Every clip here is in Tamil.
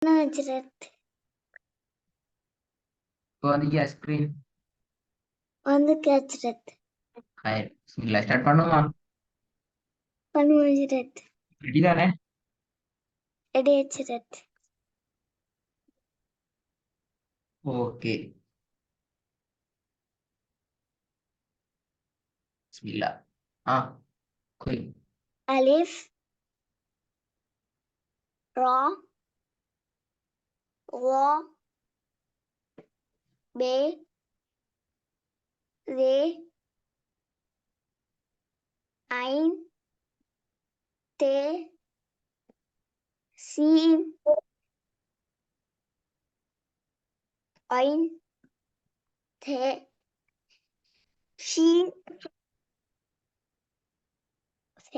نجرت வந்துக்கியா ஸ்கிரீன் வந்து கேட்கறது ஹாய் பிஸ்மில்லா ஸ்டார்ட் பண்ணுமா பண்ணுகிறது ரெடி தானே இடையச்சிறது ஓகே பிஸ்மில்லா ஆ குய் ألف را را ب ر عين ت سين عين ت شين ف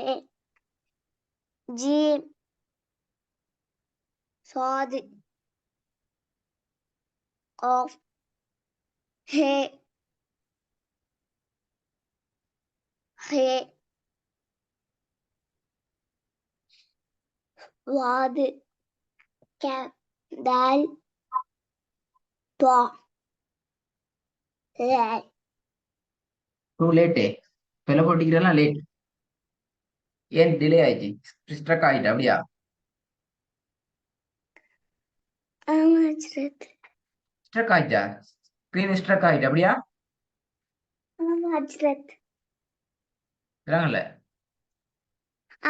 جيم صاد قاف ه خ ضاد كاف دال طاء ذال டூ லேட்டு பிள்ளை போட்டிக்கிறலாம் லேட் ஏன் டிலே ஆயிடுச்சு ஸ்ட்ரக் ஆயிட்டு அப்படியா أمجرد ஸ்ட்ரக் ஆயிட்டா ஸ்கிரீன் ஸ்ட்ரக் ஆயிட்டு அப்படியா أمجرد இல்லைங்கல்ல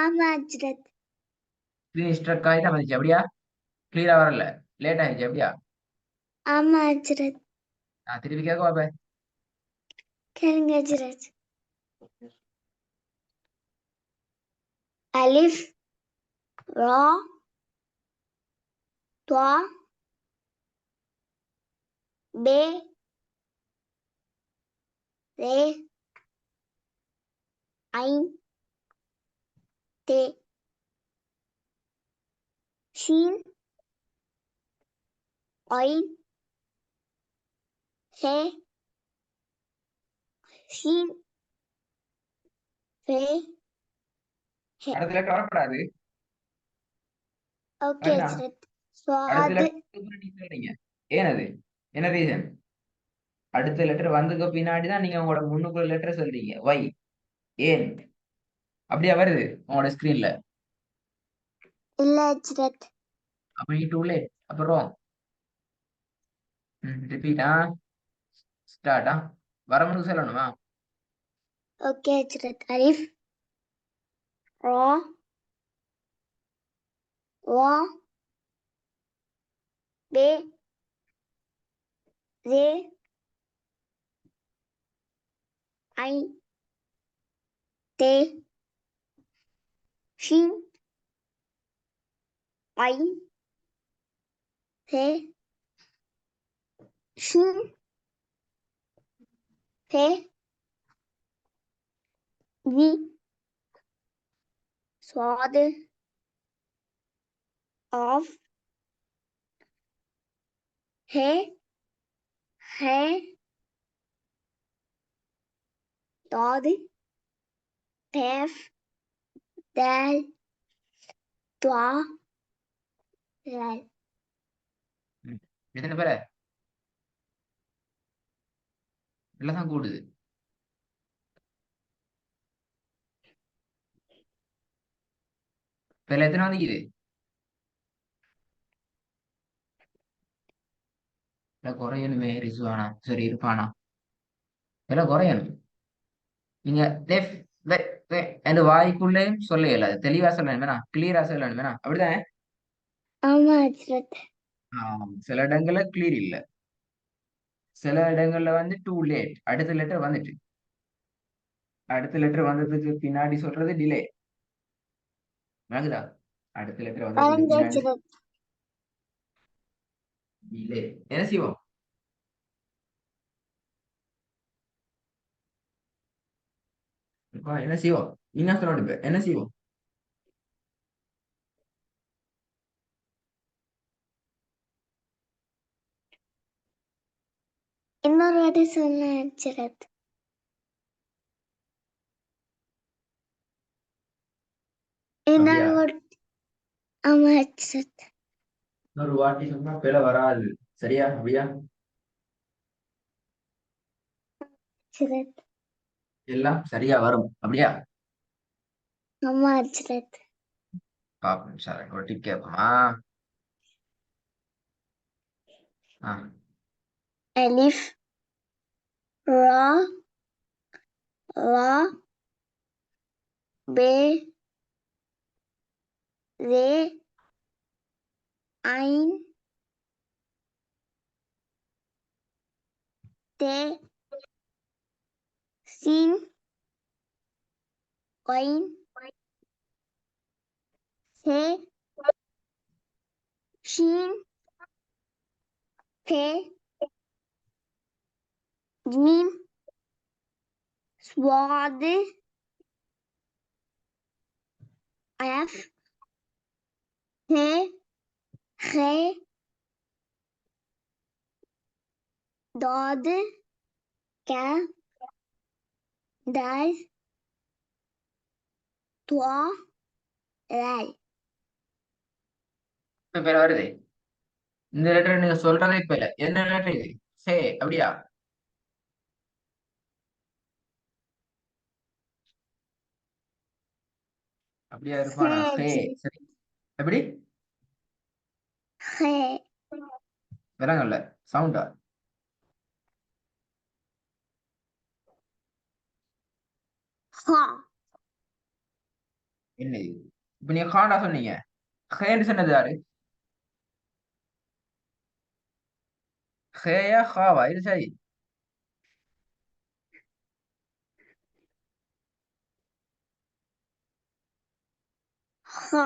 أمجرد ஸ்கிரீன் ஸ்ட்ரக் ஆயிட்டா வந்துச்சு அப்படியா கிளியரா வரல லேட் ஆயிடுச்சு அப்படியா أمجرد நான் திருப்பி கேட்க பார்ப்பேன் كالجرد ألف را طاء ب ر عين ت شين عين ف شين ف ه அடுத்த லெட்டர் வரக்கூடாது أوكي வருதா جرد அடுத்த صاد லெட்டர் நீ சொல்றீங்க ஏனது என்ன ரீசன் அடுத்த லெட்டர் வந்ததுக்கு பின்னாடி தான் நீங்க உங்களோட முன்னுக்குள்ள லெட்டர் சொல்றீங்க வை ஏன் அப்படியா வருது உங்களோட ஸ்கிரீன்ல إلا جرد அப்ப நீ டூ லேட் அப்புறம் ரிப்பீட்டா ஸ்டார்ட்டா வரமுன்னு சொல்லணுமா أوكي جرد ألف را را ب ر عين ت شين عين ف شين ف جي صاد قاف ه خ ضاد قاف دال طاء ذال ம். எத்தனை பேரை எல்லாம் கூடுது இப்ப எத்தனை வந்துக்குது இல்ல குறையணுமே ரிசுவானா சரி இருப்பானா எல்லாம் குறையணும் நீங்க என் வாய்க்குள்ளேயும் சொல்ல இயலாது தெளிவா சொல்லணும் வேணா கிளியரா சொல்லணும் வேணா அப்படிதானே أما جرد சில இடங்கள்ல கிளியர் இல்ல சில இடங்கள்ல வந்து டூ லேட் அடுத்த லெட்டர் வந்துட்டு அடுத்த லெட்டர் வந்ததுக்கு பின்னாடி சொல்றது டிலே விளங்குதா அடுத்த லெட்டர் வந்ததுக்கு أرنج பின்னாடி جرد டிலே என்ன செய்வோம் இப்ப என்ன செய்வோம் என்ன சொல்லணும் இப்ப என்ன செய்வோம் இன்னொரு வாட்டி சொன்ன ஜரத் அப்படியா இன்னொரு வாட்டி ஆமா ஜரத் இன்னொரு வாட்டி சொன்னா பிழை வராது. சரியா அப்படியா? அச்சுரத். எல்லாம் சரியா வரும் அப்படியா? ஆமா அச்சுரத். பாப்போம் சார், ஒரு டிப் கேட்போமா? ஆ, அலிஃப் ரா லா பே ரே ஐன் தே சீன் ஒயின் சே ஷீன் பே ஜீம் ஸ்வாது எஃப் ஹே ஹே டாது கே தால் துவா லால். இப்ப பிழை வருது. இந்த லெட்டர் நீங்க சொல்றதே பிழை. என்ன லெட்டர் இது? சே அப்படியா? அப்படியா ஹே இருப்பானா? ஹே. அச்சுரத். சரி. எப்படி? ஹே விலங்கல்ல. சவுண்டா? ஹா என்ன இது? இப்ப நீங்க காண்டா சொன்னீங்க. ஹேன்னு சொன்னது யாரு? ஹேயா ஹாவா? இது சரி. ஹா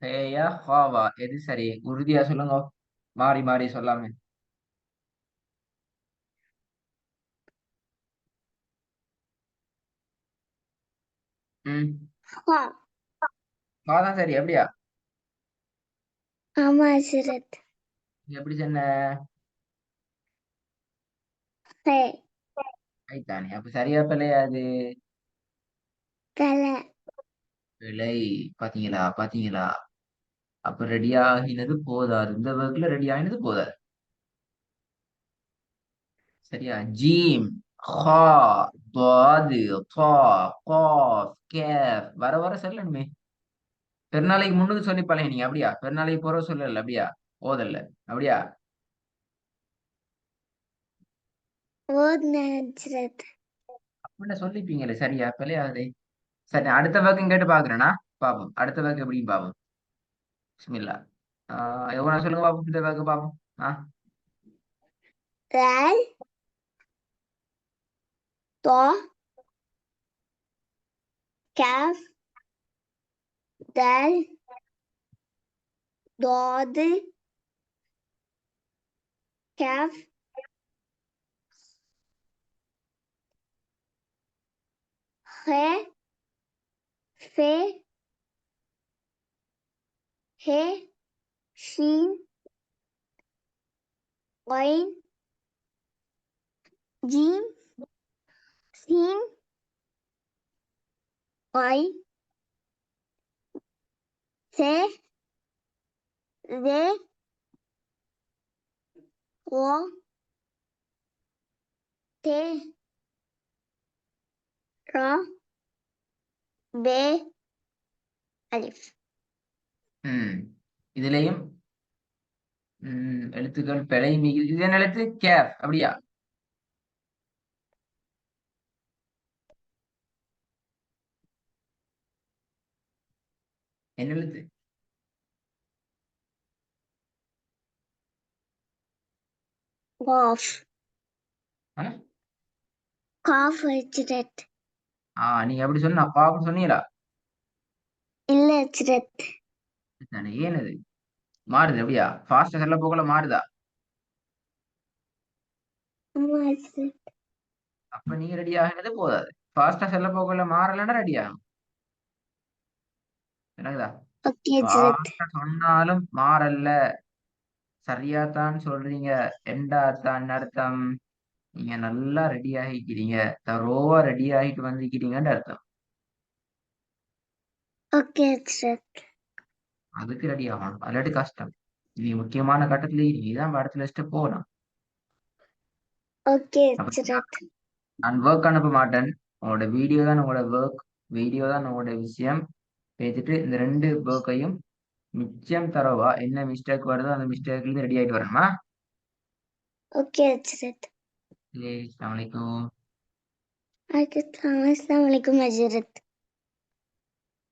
ஹேயா ஹாவா? எது சரி? உறுதியா சொல்லுங்க. மாறி மாறி சொல்லாம. ம். ஹா. ஹாதான் சரி அப்படியா? ஆமா அச்சுரத். எப்படி சொன்ன? ஹே ஐத்தானே. அப்ப சரியா பிள்ளையா அது? தல பிழை. பாத்தீங்களா பாத்தீங்களா? அப்ப ரெடி ஆகினது போதாது. இந்த வகுப்புல ரெடி ஆகினது போதாது. சரியா? ஜீம், ஹா, தாது, தா, காஃப், கேஃப் வர வர சொல்லணுமே. பெருநாளைக்கு முன்னுக்கு சொல்லி பழகினீங்க அப்படியா? பெருநாளைக்கு போற சொல்லல அப்படியா? ஓதல்ல அப்படியா? ஓத்ன அச்சுரத். அப்படின்னு சொல்லிப்பீங்களே. சரியா பிழையாதே. சரி, அடுத்த வகுப்பு கேட்டு பாக்குறேனா? பாப்போம் அடுத்த வகுப்பு எப்படின்னு பாப்போம். பிஸ்மில்லா. எவ்வளவு சொல்லுங்க பாப்போம், இந்த வகுப்பு பாப்போம். ஆ, லால் தா காஃப் தால் ضاد كاف خ ف ه شين غين جيم سين غين ث ذ غ ت را ب ألف. ம். இதுலயும் எழுத்துக்கள் பிழை மிகு. இது என்ன எழுத்து? கேஃப் அப்படியா? என்ன எழுத்து? قاف ஆ? قاف أجرت. நீங்க எப்படி சொன்னா பாப்போம் சொன்னீங்களா? إلا أجرت. தானே, ஏனது மாறுது அப்படியா? ஃபாஸ்டா சொல்ல போகல மாறுதா? ما أجرت. அப்ப நீங்க ரெடி ஆகினது போதாது. ஃபாஸ்டா சொல்ல போகல மாறலன்னா ரெடி ஆகும். எனக்குதா? أوكي أجرت. ஃபாஸ்டா சொன்னாலும் மாறல்ல. சரியாத்தான் சொல்றீங்க. எண்டாத்தான் அர்த்தம். நீங்க நல்லா ரெடி ஆகிக்கிறீங்க. தரோவா ரெடி ஆகிட்டு வந்திருக்கிறீங்கன்னு அர்த்தம். أوكي أجرت. அதுக்கு ரெடி ஆகணும், அல்லாட்டி கஷ்டம். நீ முக்கியமான கட்டத்துல நீதான் அடுத்த லிஸ்ட் போகலாம். ஓகே அப்ப ஹஜ்ரத். நான் ஒர்க் அனுப்ப மாட்டேன். உங்களோட வீடியோ தான் உங்களோட ஒர்க், வீடியோ தான் உங்களோட விஷயம். பேசிட்டு இந்த 2 ஒர்க்கையும் மிச்சம் தரவா என்ன மிஸ்டேக் வருதோ அந்த மிஸ்டேக்ல இருந்து ரெடி ஆயிட்டு வரணுமா? ஓகே ஹஜ்ரத். அஸ்ஸலாமு அலைக்கும். அஸ்ஸலாமு அலைக்கும் ஹஜ்ரத்.